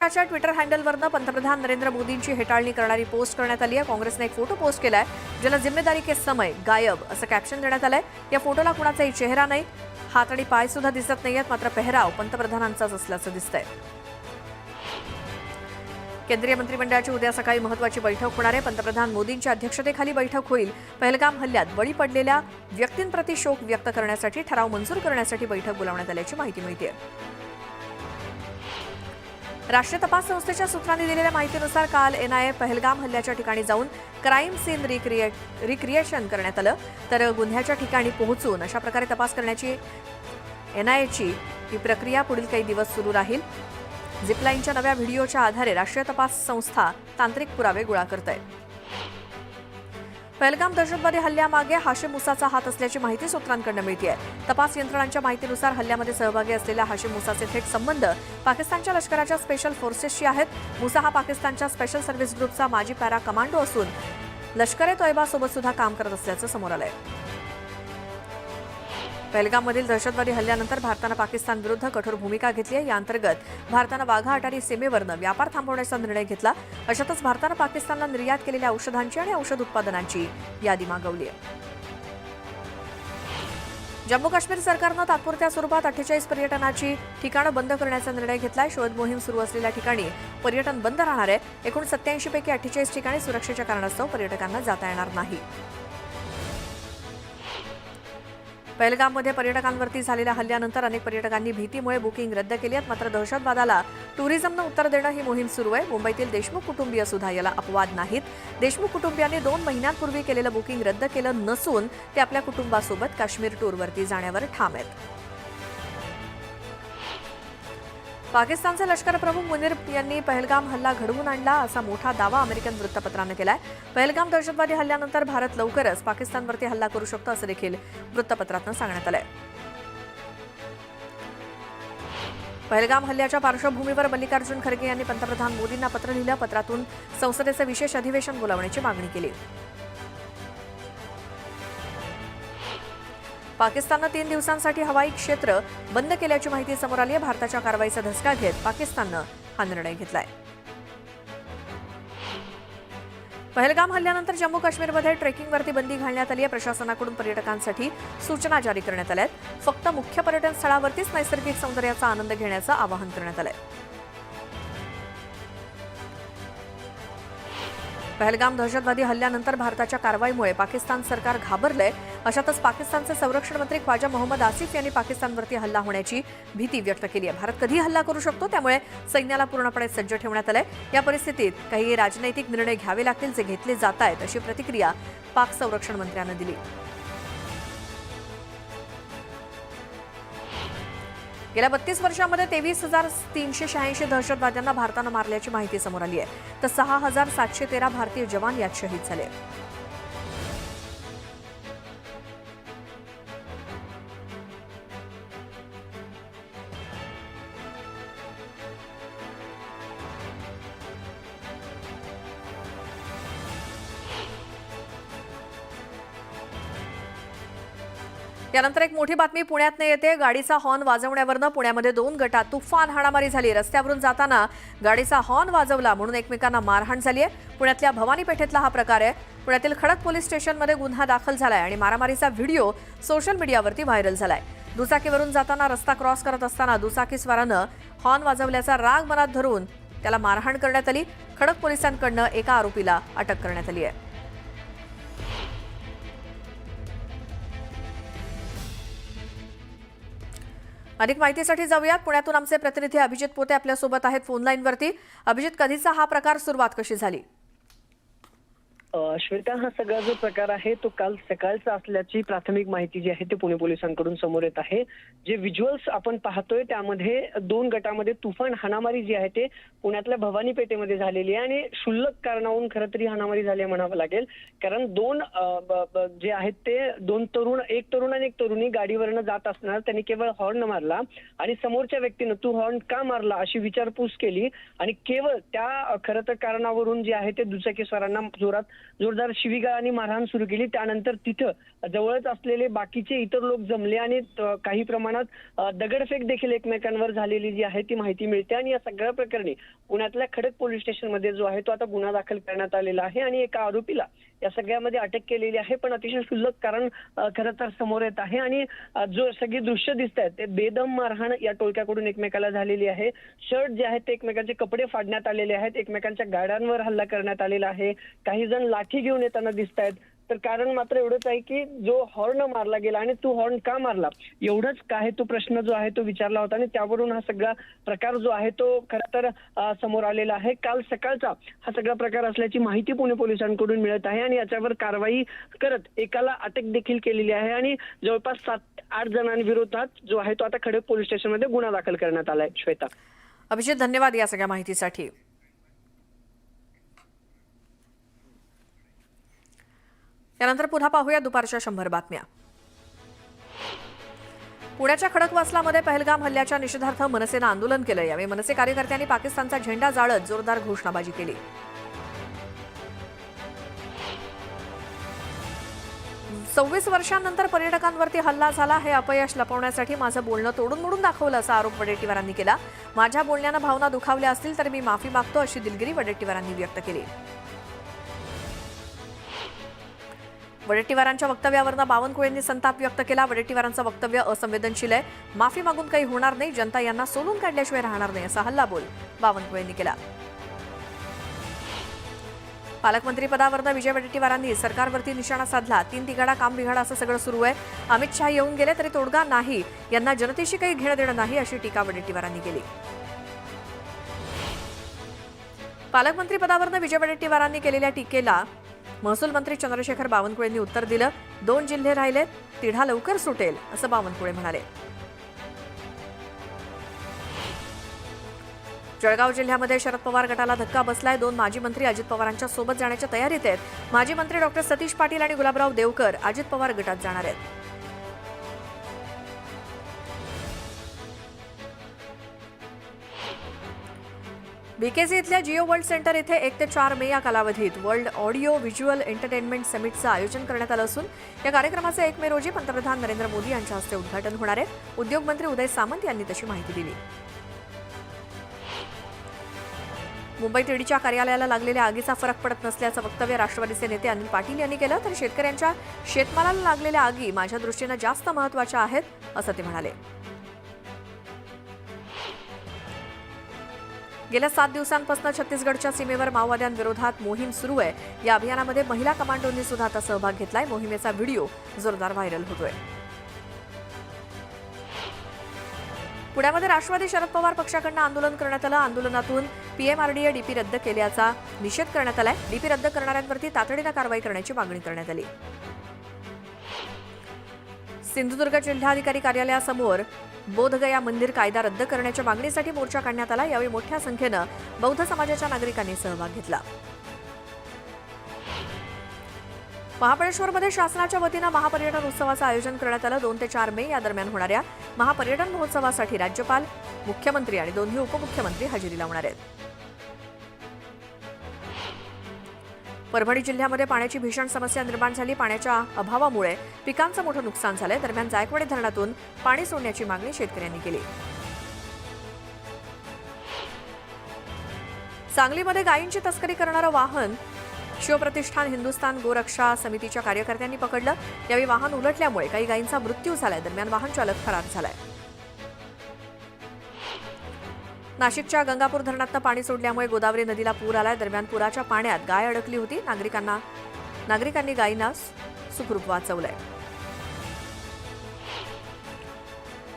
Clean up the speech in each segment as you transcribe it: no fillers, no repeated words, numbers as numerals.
च्या ट्विटर हँडलवरनं पंतप्रधान नरेंद्र मोदींची हेटाळणी करणारी पोस्ट करण्यात आली आहे। काँग्रेसने एक फोटो पोस्ट केलाय, ज्याला जिम्मेदारी के समय गायब असं कॅप्शन देण्यात आलंय। या फोटोला कुणाचाही चेहरा नाही, हात आणि पाय सुद्धा दिसत नाहीयेत, मात्र पेहराव पंतप्रधानांचाच असल्याचं दिसतंय। केंद्रीय मंत्रिमंडळाची उद्या सकाळी महत्त्वाची बैठक होणार आहे। पंतप्रधान मोदींच्या अध्यक्षतेखाली बैठक होईल। पहलगाम हल्ल्यात बळी पडलेल्या व्यक्तींप्रती शोक व्यक्त करण्यासाठी ठराव मंजूर करण्यासाठी बैठक बोलावण्यात आल्याची माहिती मिळते। राष्ट्रीय तपास संस्थेच्या सूत्रांनी दिलेल्या माहितीनुसार काल एनआयए पहलगाम हल्ल्याच्या ठिकाणी जाऊन क्राईम सीन रिक्रिएशन करण्यात आलं, तर गुन्ह्याच्या ठिकाणी पोहोचून अशा प्रकारे तपास करण्याची एनआयएची ही प्रक्रिया पुढील काही दिवस सुरू राहील। झिपलाईनच्या नव्या व्हिडिओच्या आधारे राष्ट्रीय तपास संस्था तांत्रिक पुरावे गोळा करत आहे। पहलगाम दहशतवादी हल्ल्यामागे हाशिम मुसाचा हात असल्याची माहिती सूत्रांकडून मिळते। तपास यंत्रणांच्या माहितीनुसार हल्ल्यामध्ये सहभागी असलेल्या हाशिम मुसाचे थेट संबंध पाकिस्तानच्या लष्कराच्या स्पेशल फोर्सेसशी आहेत। मुसा हा पाकिस्तानच्या स्पेशल सर्व्हिस ग्रुपचा माजी पॅरा कमांडो असून लष्कर-ए-तोयबा सोबत सुद्धा काम करत असल्याचं समोर आलंय। पहलगाममधील दहशतवादी हल्ल्यानंतर भारतानं पाकिस्तान विरुद्ध कठोर भूमिका घेतली आहे। या अंतर्गत भारतानं वाघा अटारी सीमेवरनं व्यापार थांबवण्याचा निर्णय घेतला। अशातच भारतानं पाकिस्तानला निर्यात केलेल्या औषधांची आणि औषध उत्पादनांची यादी मागवली आहे। जम्मू काश्मीर सरकारनं तात्पुरत्या स्वरूपात 48 पर्यटनाची ठिकाणं बंद करण्याचा निर्णय घेतलाय। शोध मोहीम सुरू असलेल्या ठिकाणी पर्यटन बंद राहणार आहे। एकूण 87 पैकी 48 ठिकाणी सुरक्षेच्या कारणास्तव पर्यटकांना जाता येणार नाही। पहलगाममध्ये पर्यटकांवरती झालेल्या हल्ल्यानंतर अनेक पर्यटकांनी भीतीमुळे बुकिंग रद्द केली आहेत, मात्र दहशतवादाला टुरिझमनं उत्तर देणं ही मोहीम सुरू आहे। मुंबईतील देशमुख कुटुंबीय सुद्धा याला अपवाद नाहीत। देशमुख कुटुंबियांनी 2 महिन्यांपूर्वी केलेलं बुकिंग रद्द केलं नसून ते आपल्या कुटुंबासोबत काश्मीर टूरवरती जाण्यावर ठाम आहेत। पाकिस्तानचे लष्कर प्रमुख मुनीर यांनी पहलगाम हल्ला घडवून आणला असा मोठा दावा अमेरिकन वृत्तपत्रानं केलाय। पहलगाम दहशतवादी हल्ल्यानंतर भारत लवकरच पाकिस्तानवरती हल्ला करू शकतो असं देखील वृत्तपत्रातनं सांगण्यात आलंय। पहलगाम हल्ल्याच्या पार्श्वभूमीवर मल्लिकार्जुन खरगे यांनी पंतप्रधान मोदींना पत्र लिहिलं। पत्रातून संसदेचं विशेष अधिवेशन बोलावण्याची मागणी केली। पाकिस्ताननं 3 दिवसांसाठी हवाई क्षेत्र बंद केल्याची माहिती समोर आली आहे। भारताच्या कारवाईचा धसका घेत पाकिस्ताननं हा निर्णय घेतलाय। पहलगाम हल्ल्यानंतर जम्मू काश्मीरमध्ये ट्रेकिंगवरती बंदी घालण्यात आली आहे। प्रशासनाकडून पर्यटकांसाठी सूचना जारी करण्यात आल्या आहेत। फक्त मुख्य पर्यटन स्थळावरतीच नैसर्गिक सौंदर्याचा आनंद घेण्याचं आवाहन करण्यात आलंय। पहलगाम दहशतवादी हल्ल्यानंतर भारताच्या कारवाईमुळे पाकिस्तान सरकार घाबरलंय। अशातच पाकिस्तानचे संरक्षण मंत्री ख्वाजा मोहम्मद आसिफ यांनी पाकिस्तानवरती हल्ला होण्याची भीती व्यक्त केली आहे। भारत कधी हल्ला करू शकतो, त्यामुळे सैन्याला पूर्णपणे सज्ज ठेवण्यात आलंय। या परिस्थितीत काही राजनैतिक निर्णय घ्यावे लागतील, जे घेतले जात आहेत, अशी प्रतिक्रिया पाक संरक्षण मंत्र्यानं दिली। गेल्या 32 वर्षांमध्ये 23,386 दहशतवाद्यांना भारतानं मारल्याची माहिती समोर आली आहे, तर 6,713 भारतीय जवान यात शहीद झाले। यानंतर एक मोठी बातमी पुण्यातनं येते। गाडीचा हॉर्न वाजवण्यावरनं पुण्यामध्ये 2 गटात तुफान हाणामारी झाली। रस्त्यावरून जाताना गाडीचा हॉर्न वाजवला म्हणून एकमेकांना मारहाण झाली आहे। पुण्यातल्या भवानी पेठेतला हा प्रकार आहे। पुण्यातील खडक पोलीस स्टेशनमध्ये गुन्हा दाखल झालाय आणि मारामारीचा व्हिडिओ सोशल मीडियावरती व्हायरल झालाय। दुचाकीवरून जाताना रस्ता क्रॉस करत असताना दुचाकीस्वारानं हॉर्न वाजवल्याचा राग मनात धरून त्याला मारहाण करण्यात आली। खडक पोलिसांकडून एका आरोपीला अटक करण्यात आली आहे। अधिक माहितीसाठी जाऊयात। पुण्यातून आमचे प्रतिनिधी अभिजित पोते आपल्यासोबत आहेत फोन लाईनवरती। अभिजित, कधीचा हा प्रकार सुरुवात कशी झाली? श्वेता, हा सगळा जो प्रकार आहे तो काल सकाळचा असल्याची प्राथमिक माहिती जी आहे ते पुणे पोलिसांकडून समोर येत आहे। जे व्हिज्युअल्स आपण पाहतोय त्यामध्ये 2 गटामध्ये तुफान हाणामारी जी आहे ते पुण्यातल्या भवानी पेठेमध्ये झालेली आहे आणि क्षुल्लक कारणावरून खरं तरी हाणामारी झाली म्हणावं लागेल, कारण 2 जे आहेत ते 2 तरुण, एक तरुण आणि एक तरुणी गाडीवरनं जात असणार। त्यांनी केवळ हॉर्न मारला आणि समोरच्या व्यक्तीनं तू हॉर्न का मारला अशी विचारपूस केली आणि केवळ त्या खरं तर कारणावरून जे आहे ते दुचाकीस्वारांना जोरात जोरदार शिवीगाळ आणि मारहाण सुरू केली. त्यानंतर तिथं जवळच असलेले बाकीचे इतर लोक जमले आणि काही प्रमाणात दगडफेक देखील एकमेकांवर झालेली जी आहे ती माहिती मिळते. आणि या सगळ्या प्रकरणी पुण्यातल्या खडक पोलीस स्टेशनमध्ये जो आहे तो आता गुन्हा दाखल करण्यात आलेला आहे आणि एका आरोपीला या सगळ्यामध्ये अटक केलेली आहे. पण अतिशय क्षुल्लक कारण खरं तर समोर येत आहे आणि जो सगळी दृश्य दिसत आहेत ते बेदम मारहाण या टोळक्याकडून एकमेकाला झालेली आहे. शर्ट जे आहेत ते एकमेकांचे कपडे फाडण्यात आलेले आहेत, एकमेकांच्या गाड्यांवर हल्ला करण्यात आलेला आहे, काही जण लाठी घेऊन येताना दिसत आहेत. तर कारण मात्र एवढंच आहे की जो हॉर्न मारला गेला आणि तो हॉर्न का मारला एवढंच काय तो प्रश्न जो आहे तो विचारला होता आणि त्यावरून हा सगळा प्रकार जो आहे तो खरं तर समोर आलेला आहे. काल सकाळचा हा सगळा प्रकार असल्याची माहिती पुणे पोलिसांकडून मिळत आहे आणि याच्यावर कारवाई करत एकाला अटक देखील केलेली आहे आणि जवळपास 7-8 जणांविरोधात जो आहे तो आता खडक पोलीस स्टेशनमध्ये गुन्हा दाखल करण्यात आलाय. श्वेता. अभिजित, धन्यवाद या सगळ्या माहितीसाठी. त्यानंतर पुन्हा पाहूया दुपारच्या 100 बातम्या. पुण्याच्या खडकवासलामध्ये पहलगाम हल्ल्याच्या निषेधार्थ मनसेनं आंदोलन केलं. यावेळी मनसे कार्यकर्त्यांनी पाकिस्तानचा झेंडा जाळत जोरदार घोषणाबाजी केली. 26 वर्षांनंतर पर्यटकांवरती हल्ला झाला. हे अपयश लपवण्यासाठी माझं बोलणं तोडून मोडून दाखवलं असा आरोप वडेट्टीवारांनी केला. माझ्या बोलण्यानं भावना दुखावल्या असतील तर मी माफी मागतो अशी दिलगिरी वडेट्टीवारांनी व्यक्त केली. वडेट्टीवारांच्या वक्तव्यावरनं बावनकुळेंनी संताप व्यक्त केला. वडेट्टीवारांचं वक्तव्य असंवेदनशील आहे, माफी मागून काही होणार नाही, जनता यांना सोलून काढल्याशिवाय राहणार नाही असा हल्लाबोल बावनकुळेंनी केला. पालकमंत्री पदावरनं विजय वडेट्टीवारांनी सरकारवरती निशाणा साधला. 3 तिघाडा काम बिघाडा असं सगळं सुरू आहे. अमित शहा येऊन गेले तरी तोडगा नाही, यांना जनतेशी काही घेणं देणं नाही अशी टीका वडेट्टीवारांनी केली. पालकमंत्री पदावरनं विजय वडेट्टीवारांनी केलेल्या टीकेला महसूल मंत्री चंद्रशेखर बावनकुळेंनी उत्तर दिलं. 2 जिल्हे राहिलेत, तिढा लवकर सुटेल असं बावनकुळे म्हणाले. जळगाव जिल्ह्यामध्ये शरद पवार गटाला धक्का बसलाय. 2 माजी मंत्री अजित पवारांच्या सोबत जाण्याच्या तयारीत आहेत. माजी मंत्री डॉक्टर सतीश पाटील आणि गुलाबराव देवकर अजित पवार गटात जाणार आहेत. बीकेसी इथल्या जिओ वर्ल्ड सेंटर इथे 1 ते 4 मे या कालावधीत वर्ल्ड ऑडिओ व्हिज्युअल एंटरटेनमेंट समिटचं आयोजन करण्यात आलं असून या कार्यक्रमाचे 1 मे रोजी पंतप्रधान नरेंद्र मोदी यांच्या हस्ते उद्घाटन होणार आहे. उद्योगमंत्री उदय सामंत यांनी तशी माहिती दिली. मुंबईत ईडीच्या कार्यालयाला लागलेल्या आगीचा फरक पडत नसल्याचं वक्तव्य राष्ट्रवादीचे नेते अनिल पाटील यांनी केलं. तर शेतकऱ्यांच्या शेतमालाला लागलेल्या आगी माझ्या दृष्टीनं जास्त महत्त्वाच्या आहेत असं ते म्हणाले. गेल्या 7 दिवसांपासून छत्तीसगडच्या सीमेवर माओवाद्यांविरोधात मोहीम सुरू आहे. या अभियानामध्ये महिला कमांडोंनी सुद्धा आता सहभाग घेतलाय. मोहिमेचा व्हिडिओ जोरदार व्हायरल होतोय. पुण्यामध्ये राष्ट्रवादी शरद पवार पक्षाकडून आंदोलन करण्यात आलं. आंदोलनातून पीएमआरडीए डीपी रद्द केल्याचा निषेध करण्यात आलाय. डीपी रद्द करणाऱ्यांवरती तातडीनं कारवाई करण्याची मागणी करण्यात आली. सिंधुदुर्ग जिल्हाधिकारी कार्यालयासमोर बोधगया मंदिर कायदा रद्द करण्याच्या मागणीसाठी मोर्चा काढण्यात आला. यावेळी मोठ्या संख्येनं बौद्ध समाजाच्या नागरिकांनी सहभाग घेतला. महाबळेश्वरमध्ये शासनाच्या वतीनं महापर्यटन उत्सवाचं आयोजन करण्यात आलं. 2 ते 4 मे या दरम्यान होणाऱ्या महापर्यटन महोत्सवासाठी राज्यपाल, मुख्यमंत्री आणि दोन्ही उपमुख्यमंत्री हजेरी लावणार आहेत. परभणी जिल्ह्यामध्ये पाण्याची भीषण समस्या निर्माण झाली. पाण्याच्या अभावामुळे पिकांचं मोठं नुकसान झालंय. दरम्यान जायकवाडी धरणातून पाणी सोडण्याची मागणी शेतकऱ्यांनी केली. सांगलीमध्ये गायींची तस्करी करणारं वाहन शिवप्रतिष्ठान हिंदुस्थान गोरक्षा समितीच्या कार्यकर्त्यांनी पकडलं. यावेळी वाहन उलटल्यामुळे काही गायींचा मृत्यू झालाय. दरम्यान वाहन चालक फरार झालाय. नाशिकच्या गंगापूर धरणातनं पाणी सोडल्यामुळे गोदावरी नदीला पूर आलाय. दरम्यान पुराच्या पाण्यात गाय अडकली होती. नागरिकांनी गायींना सुखरूप वाचवलंय.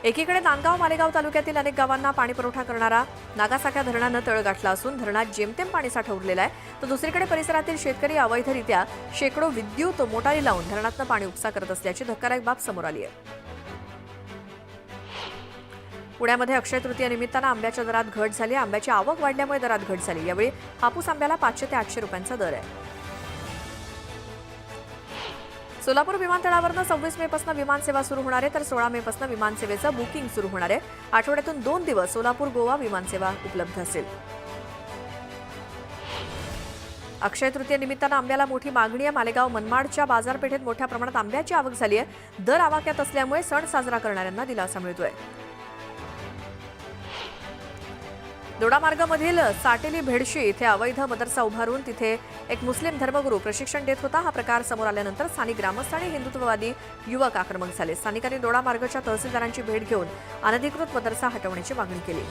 एकीकडे नांदगाव मालेगाव तालुक्यातील अनेक गावांना पाणी पुरवठा करणारा नागासाक्या धरणानं तळ गाठला असून धरणात जेमतेम पाणीसाठा उरलेला आहे. तर दुसरीकडे परिसरातील शेतकरी अवैधरित्या शेकडो विद्युत मोटारी लावून धरणातनं पाणी उपसा करत असल्याची धक्कादायक बाब समोर आली आहे. पुण्यामध्ये अक्षय तृतीयेनिमित्तानं आंब्याच्या दरात घट झाली. आंब्याची आवक वाढल्यामुळे दरात घट झाली. यावेळी हापूस आंब्याला 500 ते 800 रुपयांचा दर आहे. सोलापूर विमानतळावरनं 26 मे पासून विमानसेवा सुरू होणार आहे. तर 16 मे पासून विमानसेवेचं बुकिंग सुरू होणार आहे. आठवड्यातून 2 दिवस सोलापूर गोवा विमानसेवा उपलब्ध असेल. अक्षय तृतीय निमित्तानं आंब्याला मोठी मागणी आहे. मालेगाव मनमाडच्या बाजारपेठेत मोठ्या प्रमाणात आंब्याची आवक झाली आहे. दर आवाक्यात असल्यामुळे सण साजरा करणाऱ्यांना दिलासा मिळतोय. दोडामार्गमधील साटेली भेडशी इथे अवैध मदरसा उभारून तिथे एक मुस्लिम धर्मगुरू प्रशिक्षण देत होता. हा प्रकार समोर आल्यानंतर स्थानिक ग्रामस्थ आणि हिंदुत्ववादी युवक आक्रमक झाले. स्थानिकांनी दोडामार्गच्या तहसीलदारांची भेट घेऊन अनधिकृत मदरसा हटवण्याची मागणी केली.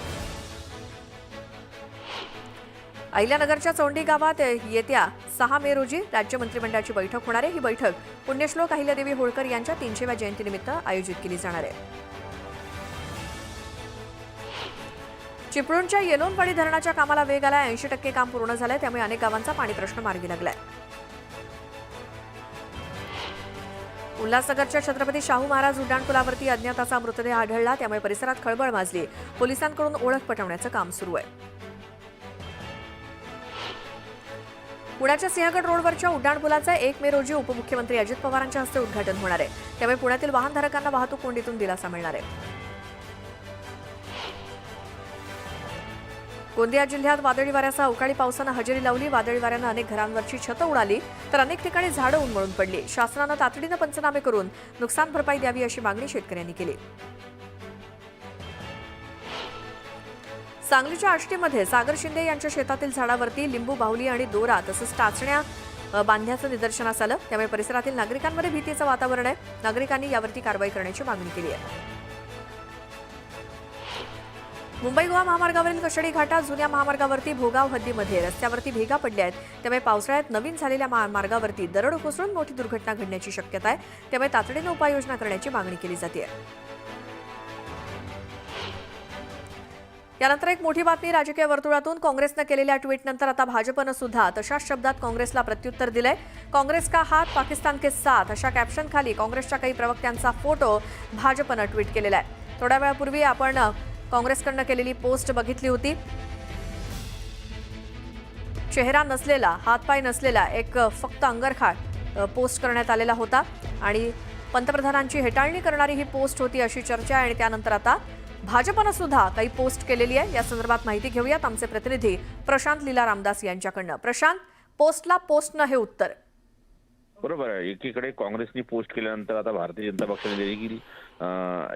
अहिल्यानगरच्या चौंडी गावात येत्या 6 मे रोजी राज्य मंत्रिमंडळाची बैठक होणार आहे. ही बैठक पुण्यश्लोक अहिल्यादेवी होळकर यांच्या 300व्या जयंतीनिमित्त आयोजित केली जाणार आहे. चिपळूणच्या येलोनवाडी धरणाच्या कामाला वेग आला. 80% काम पूर्ण झालंय. त्यामुळे अनेक गावांचा पाणी प्रश्न मार्गी लागलाय. उल्हासनगरच्या छत्रपती शाहू महाराज उड्डाणपुलावरती अज्ञाताचा मृतदेह आढळला. त्यामुळे परिसरात खळबळ माजली. पोलिसांकडून ओळख पटवण्याचं काम सुरू आहे. पुण्याच्या सिंहगड रोडवरच्या उड्डाणपुलाचं 1 मे रोजी उपमुख्यमंत्री अजित पवारांच्या हस्ते उद्घाटन होणार आहे. त्यामुळे पुण्यातील वाहनधारकांना वाहतूक कोंडीतून दिलासा मिळणार आहे. गोंदिया जिल्ह्यात वादळी वाऱ्यासह अवकाळी पावसानं हजेरी लावली. वादळी वाऱ्यानं अनेक घरांवरची छतं उडाली तर अनेक ठिकाणी झाडं उन्मळून पडली. शासनानं तातडीनं पंचनामे करून नुकसान भरपाई द्यावी अशी मागणी शेतकऱ्यांनी केली. सांगलीच्या आष्टीमध्ये सागर शिंदे यांच्या शेतातील झाडावरती लिंबू, बाहुली आणि दोरा तसंच टाचण्या बांधण्याचं निदर्शनास आलं. त्यामुळे परिसरातील नागरिकांमध्ये भीतीचं वातावरण आहे. नागरिकांनी यावरती कारवाई करण्याची मागणी केली आहे. मुंबई गोवा महामार्गावरील कशेडी घाटात जुन्या महामार्गावरती भोगाव हद्दीमध्ये रस्त्यावरती भेगा पडल्या आहेत. त्यामुळे पावसाळ्यात नवीन झालेल्या मार्गावरती दरड कोसळून मोठी दुर्घटना घडण्याची शक्यता आहे. त्यामुळे तातडीनं उपाययोजना करण्याची मागणी केली जाते. यानंतर एक मोठी बातमी राजकीय वर्तुळातून. काँग्रेसनं केलेल्या ट्विटनंतर आता भाजपनं सुद्धा तशाच शब्दात काँग्रेसला प्रत्युत्तर दिलंय. काँग्रेस का हात पाकिस्तान के साथ अशा कॅप्शनखाली काँग्रेसच्या काही प्रवक्त्यांचा फोटो भाजपनं ट्विट केलेला आहे. थोड्या वेळापूर्वी आपण काँग्रेसकडनं केलेली पोस्ट बघितली होती. चेहरा नसलेला, हातपाय नसलेला एक फक्त अंगरखाट पोस्ट करण्यात आलेला होता आणि पंतप्रधानांची हेटाळणी करणारी ही पोस्ट होती अशी चर्चा आहे. आणि त्यानंतर आता भाजपनं सुद्धा काही पोस्ट केलेली आहे. या संदर्भात माहिती घेऊयात आमचे प्रतिनिधी प्रशांत लीला रामदास यांच्याकडनं. प्रशांत, पोस्टला पोस्टनं हे उत्तर. बरोबर आहे. एकीकडे काँग्रेसनी पोस्ट केल्यानंतर आता भारतीय जनता पक्षाने देखील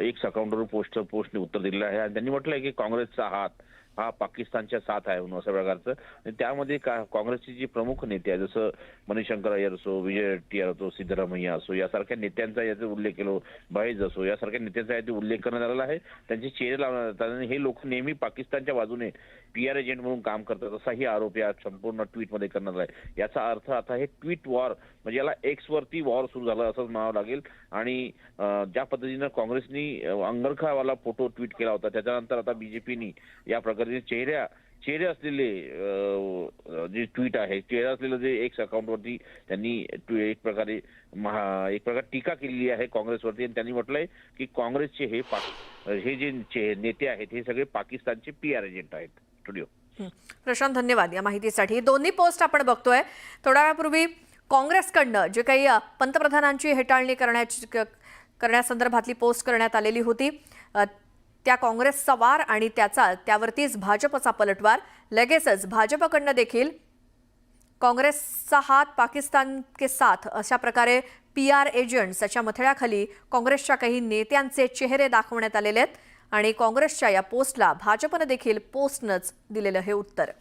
एक अकाउंटवर पोस्टने उत्तर दिलेलं आहे आणि त्यांनी म्हटलंय की काँग्रेसचा हात हा पाकिस्तानच्या साथ आहे म्हणून अशा प्रकारचं. आणि त्यामध्ये काँग्रेसचे जे प्रमुख नेते आहेत जसं मणिशंकर अय्यर असो, विजय टिआर असो, सिद्धरामय्या असो यासारख्या नेत्यांचा याचा उल्लेख केला, बैज असो यासारख्या नेत्यांचा याचा उल्लेख करण्यात आलेला आहे. त्यांचे चेहरे लावण्यात येतात आणि हे लोक नेहमी पाकिस्तानच्या बाजूने PR एजंट म्हणून काम करतात असाही आरोप या संपूर्ण ट्विटमध्ये करण्यात आला आहे. याचा अर्थ आता हे ट्विट वॉर म्हणजे याला एक्स वरती वॉर सुरू झालं असंच म्हणावं लागेल. आणि ज्या पद्धतीनं काँग्रेसनी अंगरखावाला फोटो ट्विट केला होता त्याच्यानंतर आता बीजेपीनी या प्रकारचे चेहरे असलेले जे ट्विट आहे, चेहरा असलेलं जे एक्स अकाउंटवरती त्यांनी एक प्रकारे टीका केलेली आहे काँग्रेसवरती. आणि त्यांनी म्हटलंय की काँग्रेसचे हे जे नेते आहेत हे सगळे पाकिस्तानचे PR एजंट आहेत. स्टुडिओ प्रशांत, धन्यवाद या माहितीसाठी. दोन्ही पोस्ट आपण बघतोय. थोड्या वेळापूर्वी काँग्रेसकडनं जे काही पंतप्रधानांची हेटाळणी करण्यासंदर्भातली पोस्ट करण्यात आलेली होती त्या काँग्रेसचा वार आणि त्यावरतीच भाजपचा पलटवार. लगेचच भाजपकडनं देखील काँग्रेसचा हात पाकिस्तान के साथ अशा प्रकारे PR एजंट्स याच्या मथळ्याखाली काँग्रेसच्या काही नेत्यांचे चेहरे दाखवण्यात आलेले आहेत आणि काँग्रेसच्या या पोस्टला भाजपनं देखील पोस्टनंच दिलेलं हे उत्तर.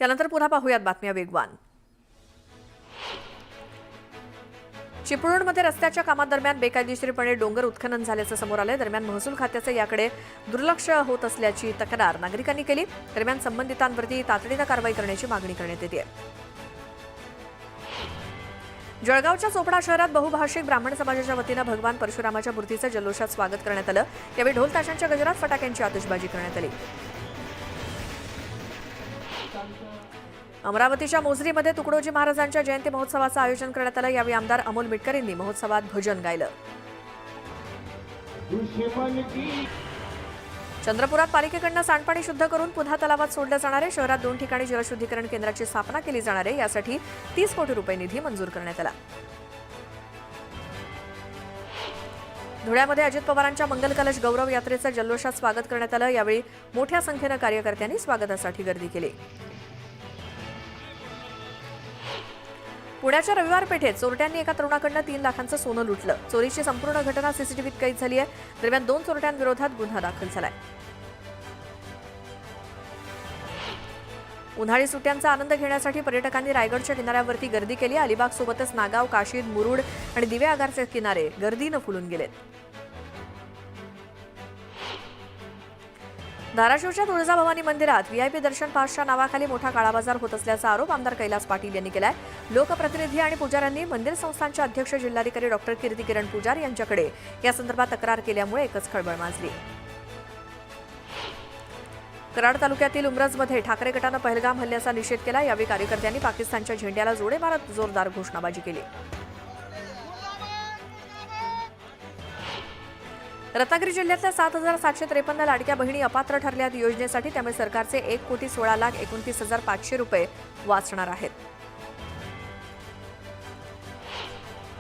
यानंतर पुन्हा पाहूयात बातम्या वेगवान. चिपळूणमध्ये रस्त्याच्या कामादरम्यान बेकायदेशीरपणे डोंगर उत्खनन झाल्याचं समोर आलंय. दरम्यान महसूल खात्याचं याकडे दुर्लक्ष होत असल्याची तक्रार नागरिकांनी केली. दरम्यान संबंधितांवरती तातडीनं कारवाई करण्याची मागणी करण्यात येते. जळगावच्या चोपडा शहरात बहुभाषिक ब्राह्मण समाजाच्या वतीनं भगवान परशुरामाच्या मूर्तीचं जल्लोषात स्वागत करण्यात आलं. यावेळी ढोल ताशांच्या गजरात फटाक्यांची आतिषबाजी करण्यात आली. अमरावतीच्या मोझरीमध्ये तुकडोजी महाराजांच्या जयंती महोत्सवाचं आयोजन करण्यात आलं. यावेळी आमदार अमोल मिटकरींनी महोत्सवात भजन गायलं. चंद्रपुरात पालिकेकडनं सांडपाणी शुद्ध करून पुन्हा तलावात सोडलं जाणार आहे. शहरात 2 ठिकाणी जलशुद्धीकरण केंद्राची स्थापना केली जाणार आहे. यासाठी 30 कोटी रुपये निधी मंजूर करण्यात आला. धुळ्यामध्ये अजित पवारांच्या मंगल कलश गौरव यात्रेचं जल्लोषात स्वागत करण्यात आलं. यावेळी मोठ्या संख्येनं कार्यकर्त्यांनी स्वागतासाठी गर्दी केली. पुण्याच्या रविवार पेठेत चोरट्यांनी एका तरुणाकडनं 3 लाखांचं सोनं लुटलं. चोरीची संपूर्ण घटना सीसीटीव्हीत कैद झाली आहे. दरम्यान 2 चोरट्यांविरोधात गुन्हा दाखल झालाय. उन्हाळी सुट्ट्यांचा आनंद घेण्यासाठी पर्यटकांनी रायगडच्या किनाऱ्यावरती गर्दी केली. अलिबागसोबतच नागाव, काशीद, मुरुड आणि दिवे आगारचे किनारे गर्दीनं फुलून गेलेत. धाराशिवच्या तुळजाभवानी मंदिरात व्हीआयपी दर्शन पासच्या नावाखाली मोठा काळाबाजार होत असल्याचा आरोप आमदार कैलास पाटील यांनी केलाय. लोकप्रतिनिधी आणि पुजाऱ्यांनी मंदिर संस्थानचे अध्यक्ष जिल्हाधिकारी डॉक्टर कीर्ती किरण पुजारी यांच्याकडे या संदर्भात तक्रार केल्यामुळे एकच खळबळ माजली. कराड तालुक्यातील उमरजमध्ये ठाकरे गटानं पहलगाम हल्ल्याचा निषेध केला. यावेळी कार्यकर्त्यांनी पाकिस्तानच्या झेंड्याला जोडे मारत जोरदार घोषणाबाजी केली. रत्नागिरी जिल्ह्यातल्या 7,753 लाडक्या बहिणी अपात्र ठरल्या योजनेसाठी. त्यामुळे सरकारचे 1,16,29,500 रुपये वाचणार आहेत.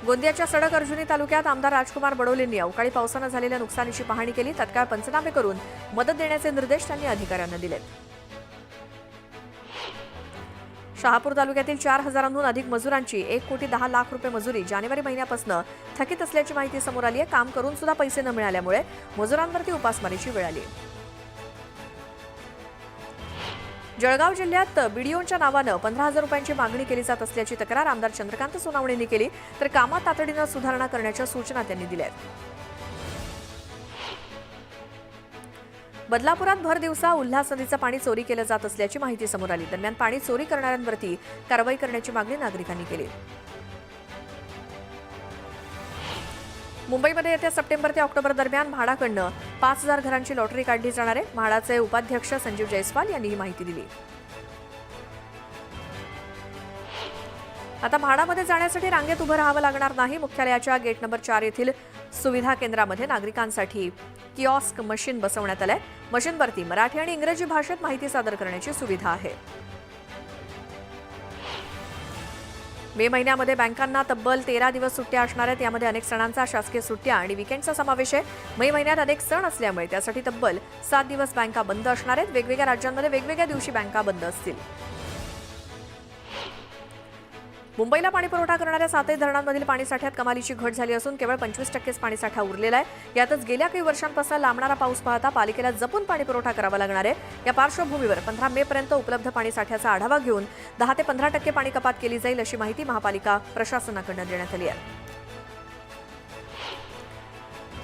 गोंदियाच्या सडक अर्जुनी तालुक्यात आमदार राजकुमार बडोलेंनी अवकाळी पावसानं झालेल्या नुकसानीची पाहणी केली. तत्काळ पंचनामे करून मदत देण्याचे निर्देश त्यांनी अधिकाऱ्यांना दिलेत. शहापूर तालुक्यातील 4,000हून अधिक मजुरांची 1,10,00,000 रुपये मजुरी जानेवारी महिन्यापासून थकीत असल्याची माहिती समोर आली आहे. काम करून सुद्धा पैसे न मिळाल्यामुळे मजुरांवरती उपासमारीची वेळ आली. जळगाव जिल्ह्यात बीडीओच्या नावानं 15,000 रुपयांची मागणी केली जात असल्याची तक्रार आमदार चंद्रकांत सोनावणेंनी केली. तर कामात तातडीनं सुधारणा करण्याच्या सूचना त्यांनी दिल्या. बदलापुरात भर दिवसा उल्हास नदीचं पाणी चोरी केलं जात असल्याची माहिती समोर आली. दरम्यान पाणी चोरी करणाऱ्यांवरती कारवाई करण्याची मागणी नागरिकांनी केली. मुंबईमध्ये येत्या सप्टेंबर ते ऑक्टोबर दरम्यान म्हाडाकडनं 5,000 घरांची लॉटरी काढली जाणार आहे. म्हाडाचे उपाध्यक्ष संजीव जयस्वाल यांनी ही माहिती दिली. आता म्हाडामध्ये जाण्यासाठी रांगेत उभं राहावं लागणार नाही. मुख्यालयाच्या गेट नंबर 4 येथील सुविधा केंद्रामध्ये नागरिकांसाठी किऑस्क मशीन बसवण्यात आलंय. मशीनवरती मराठी आणि इंग्रजी भाषेत माहिती सादर करण्याची सुविधा आहे. मे महिन्यामध्ये बँकांना तब्बल 13 दिवस सुट्ट्या असणार आहेत. यामध्ये अनेक सणांचा, शासकीय सुट्ट्या आणि विकेंडचा समावेश आहे. मे महिन्यात अनेक सण असल्यामुळे त्यासाठी तब्बल 7 दिवस बँका बंद असणार आहेत. वेगवेगळ्या राज्यांमध्ये वेगवेगळ्या दिवशी बँका बंद असतील. मुंबईला पाणीपुरवठा करणाऱ्या 7 धरणांमधील पाणीसाठ्यात कमालीची घट झाली असून केवळ 25% पाणीसाठा उरलेला आहे. यातच गेल्या काही वर्षांपासून लांबणारा पाऊस पाहता पालिकेला जपून पाणीपुरवठा करावा लागणार आहे. या पार्श्वभूमीवर 15 मे पर्यंत उपलब्ध पाणीसाठ्याचा आढावा घेऊन 10 ते 15% पाणी कपात केली जाईल अशी माहिती महापालिका प्रशासनाकडून देण्यात आली आहे.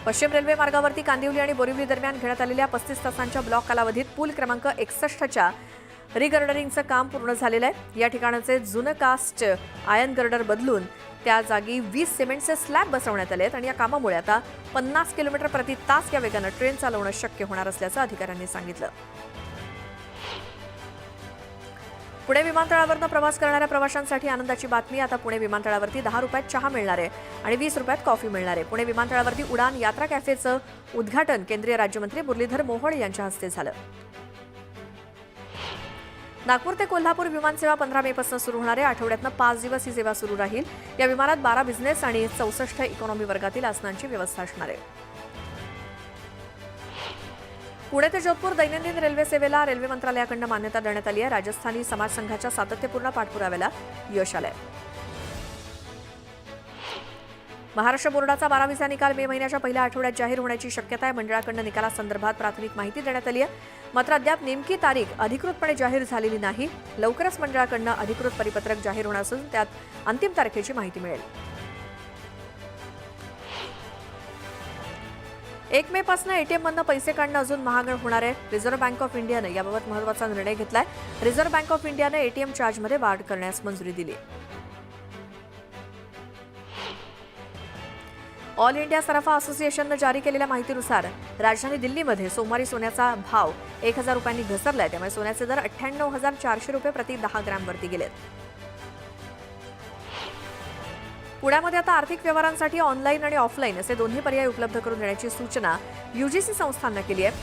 पश्चिम रेल्वे मार्गावरती कांदिवली आणि बोरिवली दरम्यान घेण्यात आलेल्या 35 तासांच्या ब्लॉक कालावधीत पूल क्रमांक 61च्या रिगर्डरिंगचं काम पूर्ण झालेलं आहे. या ठिकाणाचे जुनं कास्ट आयर्न गर्डर बदलून त्या जागी 20 सिमेंटचे स्लॅब बसवण्यात आले आहेत आणि या कामामुळे आता 50 किलोमीटर प्रति तास या वेगानं ट्रेन चालवणं शक्य होणार असल्याचं अधिकाऱ्यांनी सांगितलं. पुणे विमानतळावरनं प्रवास करणाऱ्या प्रवाशांसाठी आनंदाची बातमी. आता पुणे विमानतळावरती 10 रुपयात चहा मिळणार आहे आणि 20 रुपयात कॉफी मिळणार आहे. पुणे विमानतळावरती उडान यात्रा कॅफेचं उद्घाटन केंद्रीय राज्यमंत्री मुरलीधर मोहोळ यांच्या हस्ते झालं. नागपूर ते कोल्हापूर विमानसेवा 15 मे पासून सुरू होणार आहे. आठवड्यातनं 5 दिवस ही सेवा सुरू राहील. या विमानात 12 बिझनेस आणि 64 इकॉनॉमी वर्गातील आसनांची व्यवस्था असणार आहे. पुणे ते जोधपूर दैनंदिन रेल्वे सेवेला रेल्वे मंत्रालयाकडून मान्यता देण्यात आली आहे. राजस्थानी समाज संघाच्या सातत्यपूर्ण पाठपुराव्याला यश आलंय. महाराष्ट्र बोर्डाचा 12वीचा निकाल मे महिन्याच्या पहिल्या आठवड्यात जाहीर होण्याची शक्यता आहे. मंडळाकडून निकालासंदर्भात प्राथमिक माहिती देण्यात आली आहे. मात्र अद्याप नेमकी तारीख अधिकृतपणे जाहीर झालेली नाही. लवकरच मंडळाकडून अधिकृत परिपत्रक जाहीर होणार असून त्यात अंतिम तारखेची माहिती मिळेल. 1 मे पासून एटीएम मधनं पैसे काढणं अजून महाग होणार आहे. रिझर्व्ह बँक ऑफ इंडियानं याबाबत महत्त्वाचा निर्णय घेतलाय. रिझर्व्ह बँक ऑफ इंडियानं एटीएम चार्जमध्ये वाढ करण्यास मंजुरी दिली. ऑल इंडिया सराफा असोसिएशननं जारी केलेल्या माहितीनुसार राजधानी दिल्लीमध्ये सोमवारी सोन्याचा भाव 1,000 रुपयांनी घसरलाय. त्यामुळे सोन्याचे दर 98,400 रुपये प्रति 10 ग्रॅमवरती गेलेत. पुण्यामध्ये आता आर्थिक व्यवहारांसाठी ऑनलाईन आणि ऑफलाईन असे दोन्ही पर्याय उपलब्ध करून देण्याची सूचना यूजीसी संस्थांना केली आहे.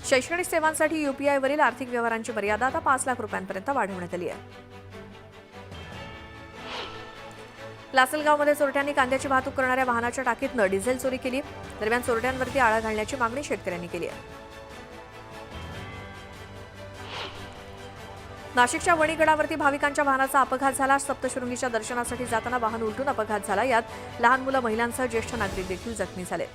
शैक्षणिक सेवांसाठी यूपीआयवरील आर्थिक व्यवहारांची मर्यादा आता 5 लाख रुपयांपर्यंत वाढवण्यात आली आहे. लासलगावमध्ये चोरट्यांनी कांद्याची वाहतूक करणाऱ्या वाहनाच्या टाकीतनं डिझेल चोरी केली. दरम्यान चोरट्यांवरती आळा घालण्याची मागणी शेतकऱ्यांनी केली आहे. नाशिकच्या वणीगडावरती भाविकांच्या वाहनाचा अपघात झाला. सप्तशृंगीच्या दर्शनासाठी जाताना वाहन उलटून अपघात झाला. यात लहान मुलं, महिलांसह ज्येष्ठ नागरिक देखील जखमी झाले.